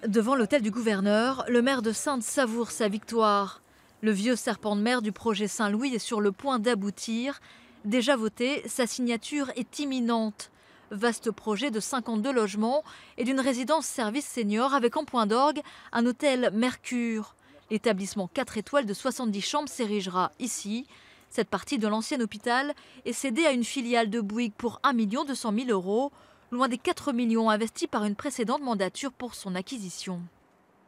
Devant l'hôtel du gouverneur, le maire de Saintes savoure sa victoire. Le vieux serpent de mer du projet Saint-Louis est sur le point d'aboutir. Déjà voté, sa signature est imminente. Vaste projet de 52 logements et d'une résidence-service senior avec en point d'orgue un hôtel Mercure. L'établissement 4 étoiles de 70 chambres s'érigera ici. Cette partie de l'ancien hôpital est cédée à une filiale de Bouygues pour 1 200 000 €, loin des 4 millions investis par une précédente mandature pour son acquisition.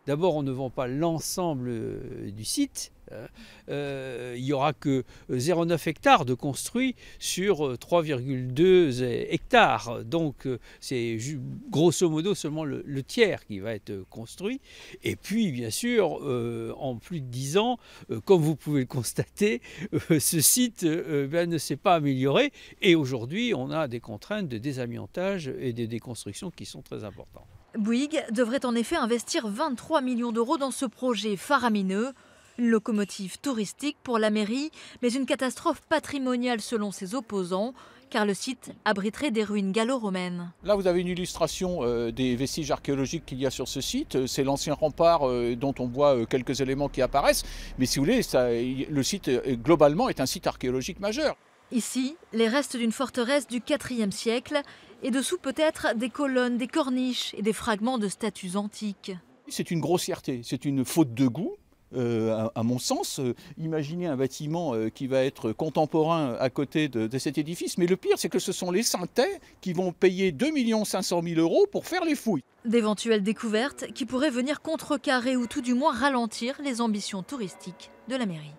D'abord, on ne vend pas l'ensemble du site. Il n'y aura que 0,9 hectares de construit sur 3,2 hectares. Donc c'est grosso modo seulement le tiers qui va être construit. Et puis bien sûr, en plus de 10 ans, comme vous pouvez le constater, ce site ne s'est pas amélioré. Et aujourd'hui, on a des contraintes de désamiantage et de déconstruction qui sont très importantes. Bouygues devrait en effet investir 23 millions d'euros dans ce projet faramineux. Une locomotive touristique pour la mairie, mais une catastrophe patrimoniale selon ses opposants, car le site abriterait des ruines gallo-romaines. Là, vous avez une illustration des vestiges archéologiques qu'il y a sur ce site. C'est l'ancien rempart dont on voit quelques éléments qui apparaissent. Mais si vous voulez, le site globalement est un site archéologique majeur. Ici, les restes d'une forteresse du IVe siècle et dessous peut-être des colonnes, des corniches et des fragments de statues antiques. C'est une grossièreté, c'est une faute de goût. À mon sens, imaginez un bâtiment qui va être contemporain à côté de cet édifice. Mais le pire, c'est que ce sont les Saintais qui vont payer 2 500 000 € pour faire les fouilles. D'éventuelles découvertes qui pourraient venir contrecarrer ou tout du moins ralentir les ambitions touristiques de la mairie.